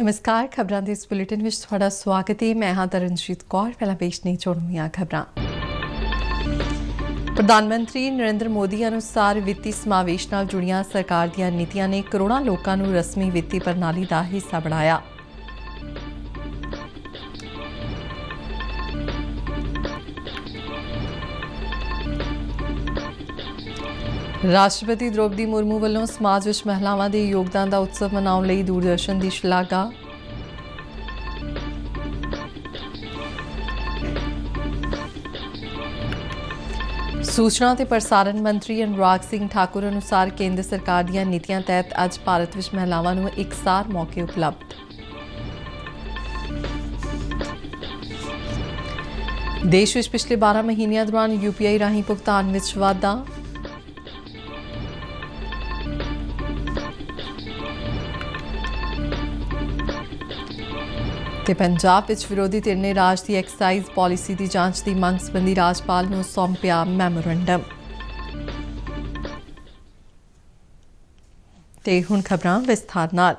नमस्कार, खबरां दे इस बुलेटिन विच तुहाडा स्वागत है। मैं हां तरनजीत कौर। पहला पेश ने चुनियां खबरां। प्रधानमंत्री नरेंद्र मोदी अनुसार वित्ती समावेश नाल जुड़ियां सरकार दीयां नीतियां ने करोड़ां लोकां नूं रस्मी वित्ती प्रणाली दा हिस्सा बनाया। राष्ट्रपति द्रौपदी मुर्मू ਵੱਲੋਂ समाज विच महिलावां दे योगदान दा उत्सव मनाउण लई दूरदर्शन दी शलाघा। सूचना ते प्रसारण मंत्री अनुराग सिंह ठाकुर अनुसार केंद्र सरकार दीयां नीतियां तहत अज भारत विच महिलावां नूं इकसार मौके उपलब्ध। देश विच पिछले 12 महीनों दौरान UPI राहीं भुगतान विच वाधा। ते पंजाब विच विरोधी धिर ने राज दी एक्साइज पॉलिसी दी जांच दी मंग संबंधी राजपाल नूं सौंपिया मैमोरेंडम। ते हुण खबरां विस्तार नाल।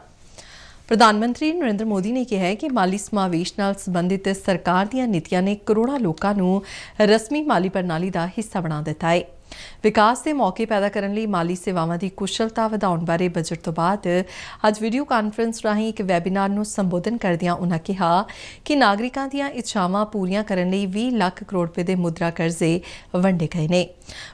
प्रधानमंत्री नरेंद्र मोदी ने कहा है कि माली समावेश नाल संबंधित सरकार दीयां नीतियां ने करोड़ां लोकां नूं रस्मी माली प्रणाली दा हिस्सा बना दिता है। विकास के मौके पैदा करने लई माली सेवावां दी कुशलता वधाउण बारे बजट तो बाद अज वीडियो कान्फ्रेंस राहीं एक वैबीनार नूं संबोधन करदिआं उन्हां कहा कि नागरिकां दीआं इच्छावां पूरीआं करन लई 20 लाख करोड़ रुपए दे मुद्रा कर्जे वंडे गए ने।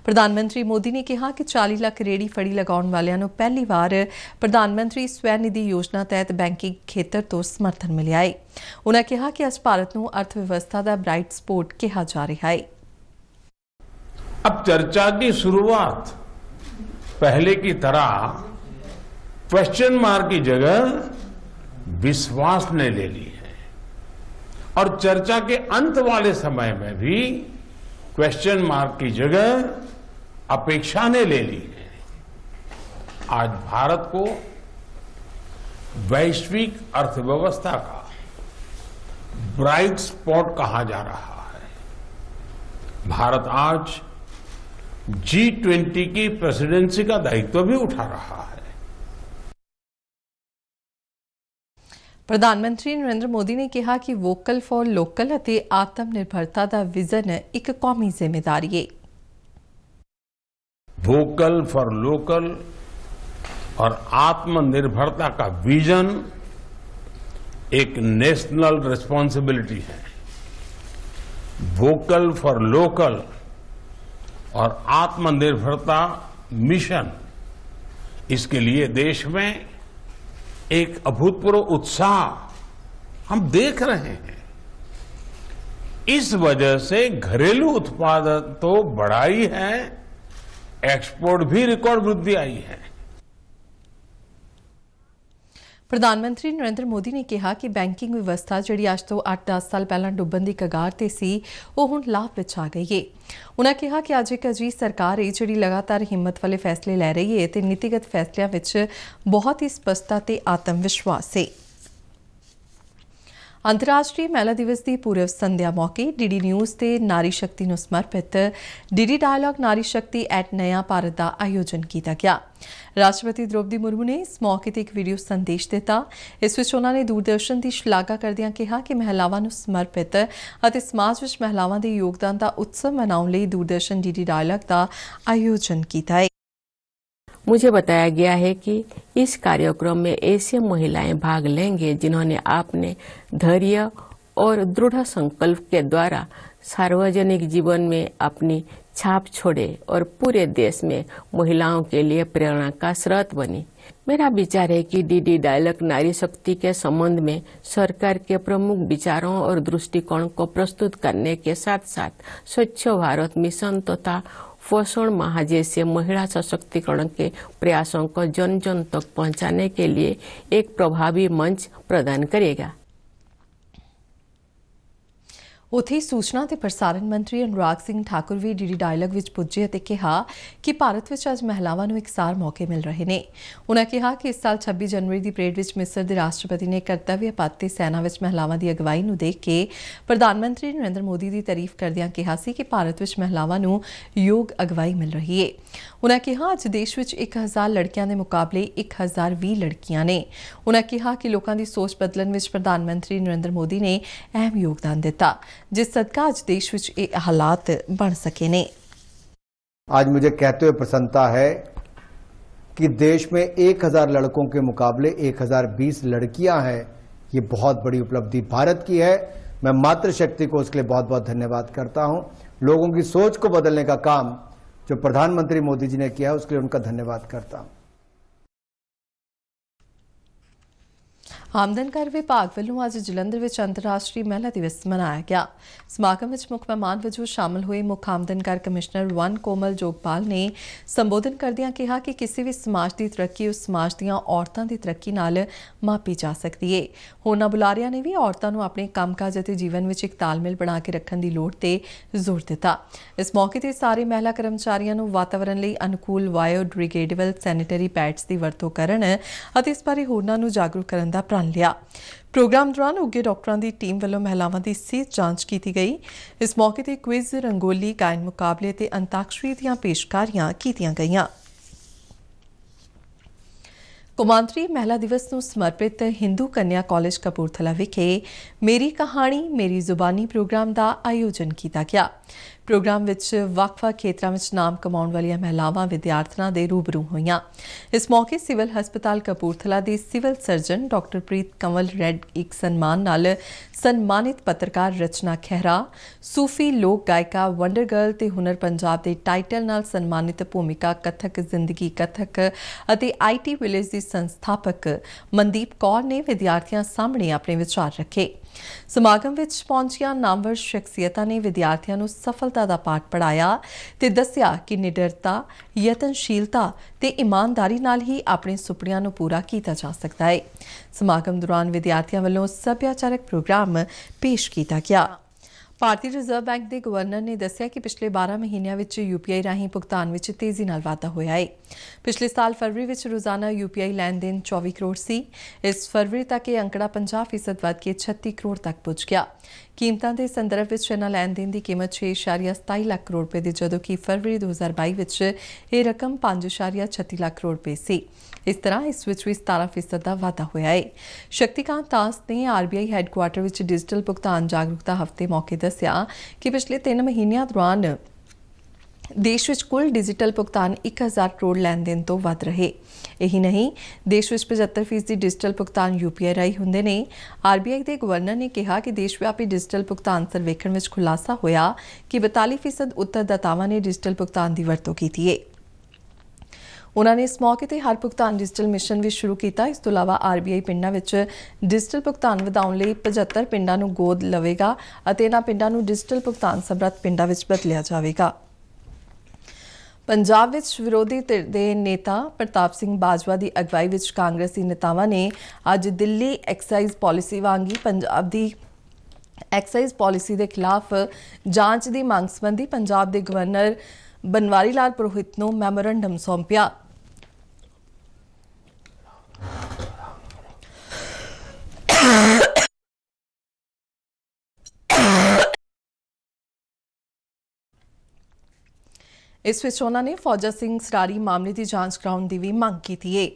प्रधानमंत्री मोदी ने कहा कि 40 लाख रेहड़ी फड़ी लगाउण वालिआं नूं पहली वार प्रधानमंत्री स्वनिधि योजना तहत बैंकिंग खेतर तो समर्थन मिलिआ है। उन्हां कहा कि अज भारत नूं अर्थव्यवस्था दा ब्राइट स्पॉट कहा जा रहा है। अब चर्चा की शुरुआत पहले की तरह क्वेश्चन मार्क की जगह विश्वास ने ले ली है और चर्चा के अंत वाले समय में भी क्वेश्चन मार्क की जगह अपेक्षा ने ले ली है। आज भारत को वैश्विक अर्थव्यवस्था का ब्राइट स्पॉट कहा जा रहा है। भारत आज G20 की प्रेसिडेंसी का दायित्व भी उठा रहा है। प्रधानमंत्री नरेंद्र मोदी ने कहा कि वोकल फॉर लोकल अते आत्मनिर्भरता दा विजन एक कौमी जिम्मेदारी है। वोकल फॉर लोकल और आत्मनिर्भरता का विजन एक नेशनल रिस्पांसिबिलिटी है। वोकल फॉर लोकल और आत्मनिर्भरता मिशन, इसके लिए देश में एक अभूतपूर्व उत्साह हम देख रहे हैं। इस वजह से घरेलू उत्पादन तो बढ़ा ही है, एक्सपोर्ट भी रिकॉर्ड वृद्धि आई है। प्रधानमंत्री नरेंद्र मोदी ने कहा कि बैंकिंग व्यवस्था जिहड़ी अज तो 8-10 साल पहला डुब्बन की कगार ते सी, वो हुण लाभ विच आ गई है। उन्होंने कहा कि अज एक अजीज सरकार है जिहड़ी लगातार हिम्मत वाले फैसले लै रही है ते नीतिगत फैसलियां विच बहुत ही स्पष्टता ते आत्मविश्वास है। अंतर्राष्ट्रीय महिला दिवस की पूर्व संध्या मौके DD न्यूज़ ते नारी शक्ति नूं समर्पित DD डायलॉग नारी शक्ति एट नया भारत का आयोजन किया गया। राष्ट्रपति द्रौपदी मुर्मू ने इस मौके ते एक वीडियो संदेश दिता। इस विच उन्होंने दूरदर्शन की शलाघा करदिआं कहा कि महिलावां नूं समर्पित अते समाज विच महिलावां दे योगदान का उत्सव मनाउण लई दूरदर्शन DD डायलॉग का आयोजन किया है। मुझे बताया गया है कि इस कार्यक्रम में ऐसी महिलाएं भाग लेंगे जिन्होंने अपने धैर्य और दृढ़ संकल्प के द्वारा सार्वजनिक जीवन में अपनी छाप छोड़े और पूरे देश में महिलाओं के लिए प्रेरणा का स्रोत बनी। मेरा विचार है कि DD डायलॉग नारी शक्ति के संबंध में सरकार के प्रमुख विचारों और दृष्टिकोण को प्रस्तुत करने के साथ साथ स्वच्छ भारत मिशन तथा पोषण माह जैसे महिला सशक्तिकरण के प्रयासों को जन जन तक पहुंचाने के लिए एक प्रभावी मंच प्रदान करेगा। ਉੱਥੇ ਸੂਚਨਾ ਤੇ ਪ੍ਰਸਾਰਣ ਮੰਤਰੀ ਅਨੁਰਾਗ ਸਿੰਘ ਠਾਕੁਰ ਵੀ ਡੀਡੀ ਡਾਇਲੌਗ ਵਿੱਚ ਪੁੱਜੇ ਅਤੇ ਕਿਹਾ ਕਿ ਭਾਰਤ ਵਿੱਚ ਅੱਜ ਮਹਿਲਾਵਾਂ ਨੂੰ ਇਕਸਾਰ ਮੌਕੇ ਮਿਲ ਰਹੇ ਨੇ। ਉਨ੍ਹਾਂ ਕਿਹਾ ਕਿ ਇਸ ਸਾਲ 26 ਜਨਵਰੀ ਦੀ ਪਰੇਡ ਵਿੱਚ ਮਿਸਰ ਦੇ ਰਾਸ਼ਟਰਪਤੀ ਨੇ ਕਰਤੱਵਯ ਪਥ ਤੇ ਸੈਨਾ ਵਿੱਚ ਮਹਿਲਾਵਾਂ ਦੀ ਅਗਵਾਈ ਨੂੰ ਦੇਖ ਕੇ ਪ੍ਰਧਾਨ ਮੰਤਰੀ ਨਰਿੰਦਰ ਮੋਦੀ ਦੀ ਤਾਰੀਫ ਕਰਦਿਆਂ ਕਿਹਾ ਸੀ ਕਿ ਭਾਰਤ ਵਿੱਚ ਮਹਿਲਾਵਾਂ ਨੂੰ ਯੋਗ ਅਗਵਾਈ ਮਿਲ ਰਹੀ ਹੈ। ਉਨ੍ਹਾਂ ਕਿਹਾ ਅੱਜ ਦੇਸ਼ ਵਿੱਚ 1000 ਲੜਕਿਆਂ ਦੇ ਮੁਕਾਬਲੇ 1020 ਲੜਕੀਆਂ ਨੇ। ਉਨ੍ਹਾਂ ਕਿਹਾ ਕਿ ਲੋਕਾਂ ਦੀ ਸੋਚ ਬਦਲਣ ਵਿੱਚ ਪ੍ਰਧਾਨ ਮੰਤਰੀ ਨਰਿੰਦਰ ਮੋਦੀ ਨੇ ਅਹਿਮ ਯੋਗਦਾਨ ਦਿੱਤਾ, जिस सदका आज देश विच ये हालात बन सके ने। आज मुझे कहते हुए प्रसन्नता है कि देश में 1000 लड़कों के मुकाबले 1020 लड़कियां हैं। ये बहुत बड़ी उपलब्धि भारत की है। मैं मातृशक्ति को उसके लिए बहुत बहुत धन्यवाद करता हूं। लोगों की सोच को बदलने का काम जो प्रधानमंत्री मोदी जी ने किया है उसके लिए उनका धन्यवाद करता हूं। ਆਮਦਨ ਕਰ ਵਿਭਾਗ ਵੱਲੋਂ ਅੱਜ ਜਲੰਧਰ ਵਿੱਚ ਅੰਤਰਰਾਸ਼ਟਰੀ ਮਹਿਲਾ ਦਿਵਸ ਮਨਾਇਆ ਗਿਆ। ਸਮਾਗਮ ਵਿੱਚ ਮੁੱਖ ਮਹਿਮਾਨ ਵਜੋਂ ਸ਼ਾਮਲ ਹੋਏ ਮੁੱਖ ਆਮਦਨ ਕਰ ਕਮਿਸ਼ਨਰ 1 ਕੋਮਲ ਜੋਗਪਾਲ ਨੇ ਸੰਬੋਧਨ ਕਰਦਿਆਂ ਕਿਹਾ ਕਿ ਕਿਸੇ ਵੀ ਸਮਾਜ ਦੀ ਤਰੱਕੀ ਉਸ ਸਮਾਜ ਦੀਆਂ ਔਰਤਾਂ ਦੀ ਤਰੱਕੀ ਨਾਲ ਮਾਪੀ ਜਾ ਸਕਦੀ ਹੈ। ਹੋਰਨਾਂ ਬੁਲਾਰਿਆਂ ਨੇ ਵੀ ਔਰਤਾਂ ਨੂੰ ਆਪਣੇ ਕੰਮਕਾਜ ਅਤੇ ਜੀਵਨ ਵਿੱਚ ਇੱਕ ਤਾਲਮੇਲ ਬਣਾ ਕੇ ਰੱਖਣ ਦੀ ਲੋੜ ਤੇ ਜ਼ੋਰ ਦਿੱਤਾ। ਇਸ ਮੌਕੇ ਤੇ ਸਾਰੇ ਮਹਿਲਾ ਕਰਮਚਾਰੀਆਂ ਨੂੰ ਵਾਤਾਵਰਣ ਲਈ ਅਨੁਕੂਲ ਬਾਇਓਡਿਗ੍ਰੇਡੇਬਲ ਸੈਨੀਟਰੀ ਪੈਡਸ ਦੀ ਵਰਤੋਂ ਕਰਨ ਅਤੇ ਇਸ ਬਾਰੇ ਹੋਰਨਾਂ ਨੂੰ ਜਾਗਰੂਕ ਕਰਨ ਦਾ ਪ੍ਰਣ ਲਿਆ। ਪ੍ਰੋਗਰਾਮ ਦੌਰਾਨ ਉੱਘੇ ਡਾਕਟਰਾਂ ਦੀ ਟੀਮ ਵੱਲੋਂ ਮਹਿਲਾਵਾਂ ਦੀ ਸਿਹਤ ਜਾਂਚ ਕੀਤੀ ਗਈ। ਇਸ ਮੌਕੇ ਤੇ ਕੁਇਜ਼, ਰੰਗੋਲੀ, ਗਾਇਨ ਮੁਕਾਬਲੇ ਤੇ ਅੰਤਾਕਸ਼ਰੀ ਦੀਆਂ ਪੇਸ਼ਕਾਰੀਆਂ ਕੀਤੀਆਂ ਗਈਆਂ। ਕੌਮਾਂਤਰੀ ਮਹਿਲਾ ਦਿਵਸ ਨੂੰ ਸਮਰਪਿਤ ਹਿੰਦੂ ਕੰਨਿਆ ਕਾਲਜ ਕਪੂਰਥਲਾ ਵਿਖੇ ਮੇਰੀ ਕਹਾਣੀ ਮੇਰੀ ਜ਼ੁਬਾਨੀ ਪ੍ਰੋਗਰਾਮ ਦਾ ਆਯੋਜਨ ਕੀਤਾ ਗਿਆ। ਪ੍ਰੋਗਰਾਮ ਵਿੱਚ ਵੱਖ-ਵੱਖ ਖੇਤਰਾਂ ਵਿੱਚ ਨਾਮ ਕਮਾਉਣ ਵਾਲੀਆਂ ਮਹਿਲਾਵਾਂ ਵਿਦਿਆਰਥਣਾਂ ਦੇ ਰੂਬਰੂ ਹੋਈਆਂ। ਇਸ ਮੌਕੇ ਸਿਵਲ ਹਸਪਤਾਲ ਕਪੂਰਥਲਾ ਦੇ ਸਿਵਲ ਸਰਜਨ ਡਾਕਟਰ ਪ੍ਰੀਤ ਕੰਵਲ ਰੈੱਡ ਇੱਕ ਸਨਮਾਨ ਨਾਲ ਸਨਮਾਨਿਤ ਪੱਤਰਕਾਰ ਰਚਨਾ ਖਹਿਰਾ, ਸੂਫੀ ਲੋਕ ਗਾਇਕਾ ਵੰਡਰ ਗਰਲ ਤੇ ਹੁਨਰ ਪੰਜਾਬ ਦੇ ਟਾਈਟਲ ਨਾਲ ਸਨਮਾਨਿਤ ਭੂਮਿਕਾ ਕਥਕ ਜ਼ਿੰਦਗੀ ਕਥਕ ਅਤੇ IT ਵਿਲੇਜ ਦੀ ਸੰਸਥਾਪਕ ਮਨਦੀਪ ਕੌਰ ਨੇ ਵਿਦਿਆਰਥੀਆਂ ਸਾਹਮਣੇ ਆਪਣੇ ਵਿਚਾਰ ਰੱਖੇ। ਸਮਾਗਮ ਵਿੱਚ ਪਹੁੰਚੀਆਂ ਨਾਮਵਰ ਸ਼ਖਸੀਅਤਾਂ ਨੇ ਵਿਦਿਆਰਥੀਆਂ ਨੂੰ ਸਫਲਤਾ ਦਾ ਪਾਠ ਪੜ੍ਹਾਇਆ ਤੇ ਦੱਸਿਆ ਕਿ ਨਿਡਰਤਾ, ਯਤਨਸ਼ੀਲਤਾ ਤੇ ਇਮਾਨਦਾਰੀ ਨਾਲ ਹੀ ਆਪਣੇ ਸੁਪਨਿਆਂ ਨੂੰ ਪੂਰਾ ਕੀਤਾ ਜਾ ਸਕਦਾ ਹੈ। ਸਮਾਗਮ ਦੌਰਾਨ ਵਿਦਿਆਰਥੀਆਂ ਵੱਲੋਂ ਸੱਭਿਆਚਾਰਕ ਪ੍ਰੋਗਰਾਮ ਪੇਸ਼ ਕੀਤਾ ਗਿਆ। ਭਾਰਤੀ ਰਿਜ਼ਰਵ ਬੈਂਕ ਦੇ ਗਵਰਨਰ ਨੇ ਦੱਸਿਆ ਕਿ ਪਿਛਲੇ 12 ਮਹੀਨਿਆਂ ਵਿੱਚ UPI ਰਾਹੀਂ ਭੁਗਤਾਨ ਵਿੱਚ ਤੇਜ਼ੀ ਨਾਲ ਵਾਧਾ ਹੋਇਆ ਹੈ। ਪਿਛਲੇ ਸਾਲ ਫਰਵਰੀ ਵਿੱਚ ਰੋਜ਼ਾਨਾ UPI ਲੈਣ-ਦੇਣ 24 ਕਰੋੜ ਸੀ। ਇਸ ਫਰਵਰੀ ਤੱਕ ਇਹ ਅੰਕੜਾ 50% ਵੱਧ ਕੇ 36 ਕਰੋੜ ਤੱਕ ਪਹੁੰਚ ਗਿਆ। ਕੀਮਤਾਂ ਦੇ ਸੰਦਰਭ ਵਿੱਚ ਇਹਨਾਂ ਲੈਣ-ਦੇਣ ਦੀ ਕੀਮਤ 6.27 ਲੱਖ ਕਰੋੜ ਰੁਪਏ ਦੀ, ਜਦੋਂ ਕਿ ਫਰਵਰੀ 2022 ਵਿੱਚ ਇਹ ਰਕਮ 5.36 ਲੱਖ ਕਰੋੜ ਰੁਪਏ ਸੀ। ਇਸ ਤਰ੍ਹਾਂ ਇਸ ਵਿੱਚ ਵੀ 17% ਦਾ ਵਾਧਾ ਹੋਇਆ ਹੈ। ਸ਼ਕਤੀਕਾਂਤ ਦਾਸ ਨੇ RBI ਹੈੱਡਕੁਆਰਟਰ ਵਿੱਚ ਡਿਜੀਟਲ ਭੁਗਤਾਨ ਜਾਗਰੂਕਤਾ ਹਫ਼ਤੇ ਮੌਕੇ ਦੱਸਿਆ ਕਿ ਪਿਛਲੇ 3 ਮਹੀਨਿਆਂ ਦੌਰਾਨ ਦੇਸ਼ ਵਿੱਚ ਕੁੱਲ ਡਿਜੀਟਲ ਭੁਗਤਾਨ 1000 ਕਰੋੜ ਲੈਣ-ਦੇਣ ਤੋਂ ਵੱਧ ਰਹੇ। ਇਹੀ ਨਹੀਂ, ਦੇਸ਼ ਵਿੱਚ 75% ਡਿਜੀਟਲ ਭੁਗਤਾਨ UPI ਰਾਹੀਂ ਹੁੰਦੇ ਨੇ। RBI ਦੇ ਗਵਰਨਰ ਨੇ ਕਿਹਾ ਕਿ ਦੇਸ਼ ਵਿਆਪੀ ਡਿਜੀਟਲ ਭੁਗਤਾਨ ਸਰਵੇਖਣ ਵਿੱਚ ਖੁਲਾਸਾ ਹੋਇਆ ਕਿ 42% ਉੱਤਰਦਾਤਾਵਾਂ ਨੇ ਡਿਜੀਟਲ ਭੁਗਤਾਨ ਦੀ ਵਰਤੋਂ ਕੀਤੀ ਹੈ। ਉਨ੍ਹਾਂ ਨੇ ਇਸ ਮੌਕੇ ਤੇ ਹਰ ਭੁਗਤਾਨ ਡਿਜੀਟਲ ਮਿਸ਼ਨ ਵੀ ਸ਼ੁਰੂ ਕੀਤਾ। ਇਸ ਤੋਂ ਇਲਾਵਾ RBI ਪਿੰਡਾਂ ਵਿੱਚ ਡਿਜੀਟਲ ਭੁਗਤਾਨ ਵਧਾਉਣ ਲਈ 75 ਪਿੰਡਾਂ ਨੂੰ ਗੋਦ ਲਵੇਗਾ ਅਤੇ ਇਹਨਾਂ ਪਿੰਡਾਂ ਨੂੰ ਡਿਜੀਟਲ ਭੁਗਤਾਨ ਸਮਰੱਥ ਪਿੰਡਾਂ ਵਿੱਚ ਬਦਲਿਆ ਜਾਵੇਗਾ। ਪੰਜਾਬ ਵਿੱਚ ਵਿਰੋਧੀ ਧਿਰ ਦੇ ਨੇਤਾ ਪ੍ਰਤਾਪ ਸਿੰਘ ਬਾਜਵਾ ਦੀ ਅਗਵਾਈ ਵਿੱਚ ਕਾਂਗਰਸੀ ਨੇਤਾਵਾਂ ਨੇ ਅੱਜ ਦਿੱਲੀ ਐਕਸਾਈਜ਼ ਪਾਲਿਸੀ ਵਾਂਗੀ ਪੰਜਾਬ ਦੀ ਐਕਸਾਈਜ਼ ਪਾਲਿਸੀ ਦੇ ਖਿਲਾਫ ਜਾਂਚ ਦੀ ਮੰਗ ਸੰਬੰਧੀ ਪੰਜਾਬ ਦੇ ਗਵਰਨਰ ਬਨਵਾਰੀ ਲਾਲ ਪੁਰੋਹਿਤ ਨੂੰ ਮੈਮੋਰੰਡਮ ਸੌਂਪਿਆ। ਇਸ ਵਿੱਚ ਉਹਨਾਂ ਨੇ ਫੌਜਾ ਸਿੰਘ ਸਰਾਰੀ ਮਾਮਲੇ ਦੀ ਜਾਂਚ ਕਰਾਉਣ ਦੀ ਵੀ ਮੰਗ ਕੀਤੀ ਹੈ।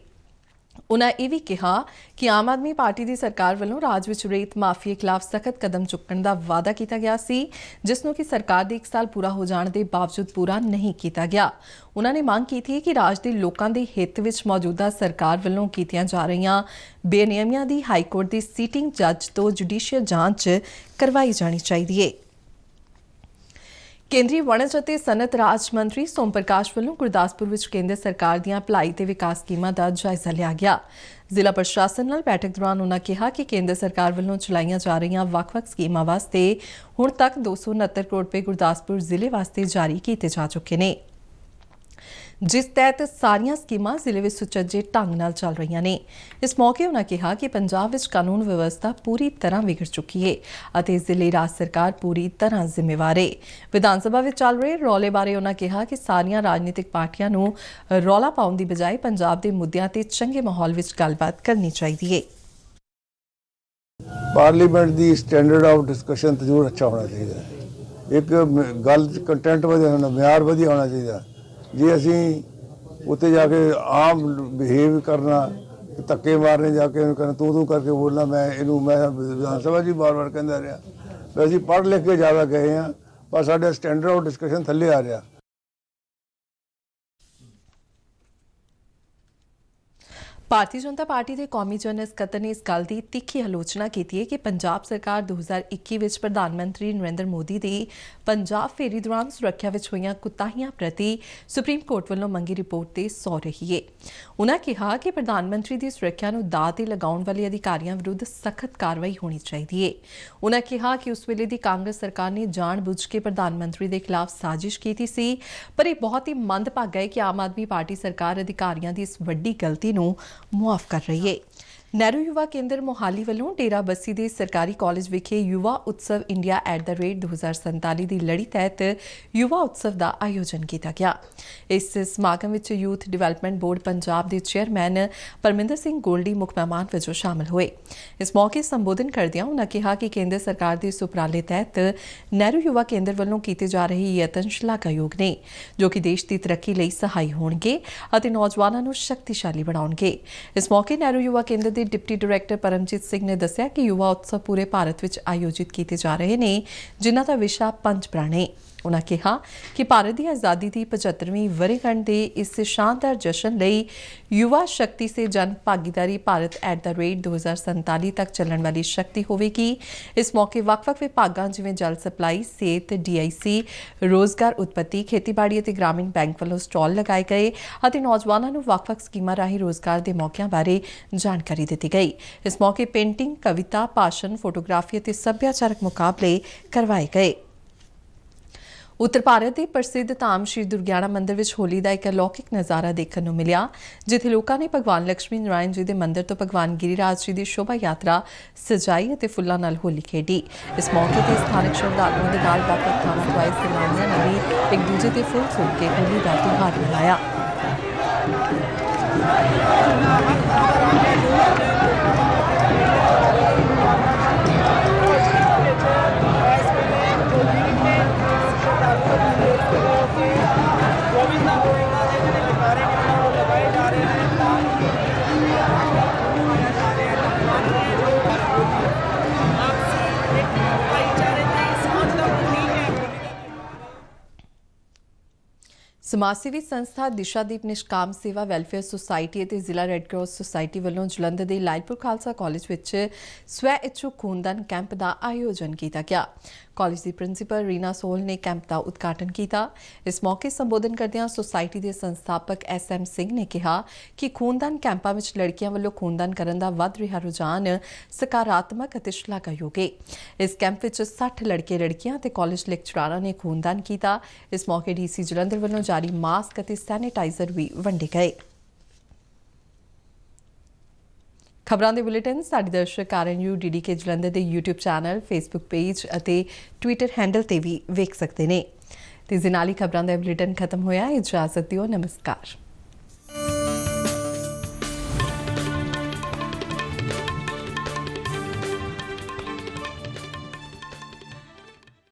ਉਨ੍ਹਾਂ ਇਹ ਵੀ ਕਿਹਾ ਕਿ ਆਮ ਆਦਮੀ ਪਾਰਟੀ ਦੀ ਸਰਕਾਰ ਵੱਲੋਂ ਰਾਜ ਵਿੱਚ ਰੇਤ ਮਾਫੀਏ ਖਿਲਾਫ ਸਖਤ ਕਦਮ ਚੁੱਕਣ ਦਾ ਵਾਅਦਾ ਕੀਤਾ ਗਿਆ ਸੀ, ਜਿਸ ਨੂੰ ਕਿ ਸਰਕਾਰ ਦੇ 1 ਸਾਲ ਪੂਰਾ ਹੋ ਜਾਣ ਦੇ ਬਾਵਜੂਦ ਪੂਰਾ ਨਹੀਂ ਕੀਤਾ ਗਿਆ। ਉਨ੍ਹਾਂ ਨੇ ਮੰਗ ਕੀਤੀ ਹੈ ਕਿ ਰਾਜ ਦੇ ਲੋਕਾਂ ਦੇ ਹਿੱਤ ਵਿੱਚ ਮੌਜੂਦਾ ਸਰਕਾਰ ਵੱਲੋਂ ਕੀਤੀਆਂ ਜਾ ਰਹੀਆਂ ਬੇਨਿਯਮੀਆਂ ਦੀ ਹਾਈਕੋਰਟ ਦੀ ਸੀਟਿੰਗ ਜੱਜ ਤੋਂ ਜੁਡੀਸ਼ੀਅਲ ਜਾਂਚ ਕਰਵਾਈ ਜਾਣੀ ਚਾਹੀਦੀ ਹੈ। ਕੇਂਦਰੀ ਵਣਜ ਅਤੇ ਸਨਅਤ ਰਾਜ ਮੰਤਰੀ ਸੋਮ ਪ੍ਰਕਾਸ਼ ਵੱਲੋਂ ਗੁਰਦਾਸਪੁਰ ਵਿੱਚ ਕੇਂਦਰ ਸਰਕਾਰ ਦੀਆਂ ਭਲਾਈ ਤੇ ਵਿਕਾਸ ਸਕੀਮਾਂ ਦਾ ਜਾਇਜ਼ਾ ਲਿਆ ਗਿਆ। ਜ਼ਿਲ੍ਹਾ ਪ੍ਰਸ਼ਾਸਨ ਨਾਲ ਬੈਠਕ ਦੌਰਾਨ ਉਨ੍ਹਾਂ ਕਿਹਾ ਕਿ ਕੇਂਦਰ ਸਰਕਾਰ ਵੱਲੋਂ ਚਲਾਈਆਂ ਜਾ ਰਹੀਆਂ ਵੱਖ-ਵੱਖ ਸਕੀਮਾਂ ਵਾਸਤੇ ਹੁਣ ਤੱਕ 269 ਕਰੋੜ ਰੁਪਏ ਗੁਰਦਾਸਪੁਰ ਜ਼ਿਲ੍ਹੇ ਵਾਸਤੇ ਜਾਰੀ ਕੀਤੇ ਜਾ ਚੁੱਕੇ ਨੇ। जिस तहत सारियां स्कीमां जिले विच सुचੱਜੇ ढंग नाल चल रही ने। इस मौके उन्होंने कहा कि पंजाब विच कानून व्यवस्था पूरी तरह बिगड़ चुकी है और जिले राज सरकार पूरी तरह जिम्मेवार है। विधान सभा विच चल रहे रौले बारे उन्होंने कहा कि सारियां राजनीतिक पार्टियां नूं रौला पाउण दी बजाय पंजाब दे मुद्दिआं ते चंगे माहौल विच गलबात करनी चाहिए है। पार्लीमेंट की स्टैंडर्ड ऑफ डिस्कशन तो जरूर अच्छा होना चाहिए। एक गल कंटेंट वधिया होना, म्यार वधिया होना चाहिए। जे असी उत्ते जाके आम बिहेव करना, धक्के मारने जाके करना, तू करके बोलना, मैं विधानसभा जी बार बार कहता रहा। असीं पढ़ लिख के ज़्यादा गए हैं पर साडा स्टैंडर्ड ऑफ डिस्कशन थल्ले आ रहा। भारतीय जनता पार्टी के कौमी जनरल सकत्तर ने इस गल की तीखी आलोचना की है कि पंजाब सरकार 2021 विच प्रधानमंत्री नरेंद्र मोदी की पंजाब फेरी दौरान सुरक्षा विच होईयां कुताहियां प्रति सुप्रीम कोर्ट वालों मंगी रिपोर्ट ते सौ रही है। उन्होंने कहा कि प्रधानमंत्री की सुरक्षा नूं दाਅ ते लगाउण वाले अधिकारियों विरुद्ध सख्त कार्रवाई होनी चाहिए है। उन्होंने कहा कि उस वेले दी कांग्रेस सरकार ने जानबूझ के प्रधानमंत्री के खिलाफ साजिश की सी, पर यह बहुत ही मंदभागा है कि आम आदमी पार्टी सरकार अधिकारियों की इस वड्डी गलती नूं मुआफ कर रही है। नेहरू युवा केंद्र मोहाली वालों डेरा बस्सी के सरकारी कॉलेज विखे युवा उत्सव इंडिया @2047 की लड़ी तहत युवा उत्सव का आयोजन किया गया। इस समागम में यूथ डिवेलपमेंट बोर्ड पंजाब के चेयरमैन परमिंदर सिंह गोल्डी मुख मेहमान वजों शामिल हुए। इस मौके संबोधन करदियां उन्होंने कहा कि केंद्र सरकार के इस उपराले तहत नेहरू युवा केंद्र वालों किए जा रहे यतन शलाघायोग ने, जो कि देश की तरक्की लई सहाई होणगे अते नौजवानों को शक्तिशाली बनाउणगे। इस मौके नेहरू युवा केंद्र डिप्टी डायरैक्टर परमजीत सिंह ने दस्सिया कि युवा उत्सव पूरे भारत विच आयोजित किए जा रहे हैं, जिन्हां दा विशा पंज प्राण है। उन्होंने कहा कि भारत की आज़ादी की 75वीं वर्षगांठ के इस शानदार जश्न लई युवा शक्ति से जन भागीदारी भारत @2047 तक चलने वाली शक्ति होगी। इस मौके वक्-वक् विभागों जिवें जल सप्लाई, सेहत, DIC, रोजगार उत्पत्ति, खेतीबाड़ी और ग्रामीण बैंक वालों स्टॉल लगाए गए और नौजवानों को वक्-वक् स्कीमां राही रोजगार के मौकों बारे जानकारी दी गई। इस मौके पेंटिंग, कविता, भाषण, फोटोग्राफी और सभ्याचारक मुकाबले करवाए गए। उत्तर भारत के प्रसिद्ध धाम श्री दुर्गियाना मंदिर में होली का एक अलौकिक नज़ारा देखने को मिला, जिथे लोगों ने भगवान लक्ष्मी नारायण जी के मंदिर तो भगवान गिरिराज जी की शोभा यात्रा सजाई और फुल्लां नाल होली खेडी। इस मौके पर स्थानक श्रद्धालुओं के नाल वख-वख थावां तो आए सैलानियों ने भी एक दूजे के फुल सुट के होली का त्यौहार मनाया। समाजसेवी संस्था दिशादीप निष्काम सेवा वैलफेयर सोसायटी और जिला रैड क्रॉस सोसायटी वालों जलंधर के लायलपुर खालसा कॉलेज में स्वै इच्छुक खूनदान कैंप का आयोजन किया गया। कॉलेज की प्रिंसीपल रीना सोल ने कैंप का उद्घाटन किया। इस मौके संबोधन करदियां सोसायटी के संस्थापक SM सिंह ने कहा कि खूनदान कैंपों में लड़कियों वालों खूनदान करने का वध रहा रुझान सकारात्मक और शलाघायोग है। इस कैंप में 60 लड़के लड़कियां ते कॉलेज लेक्चरारां ने खूनदान किया। इस मौके DC जलंधर वालों जारी मास्क और सैनिटाइजर भी वंडे गए। खबरां दे बुलेटिन साडी दर्शक RNU DDK जलंधर के YouTube चैनल, Facebook पेज और ट्विटर हैंडल ते भी वेख सकते हैं। ते नाल ही खबरां दा बुलेटिन खत्म होया। इजाजत दिओ, नमस्कार।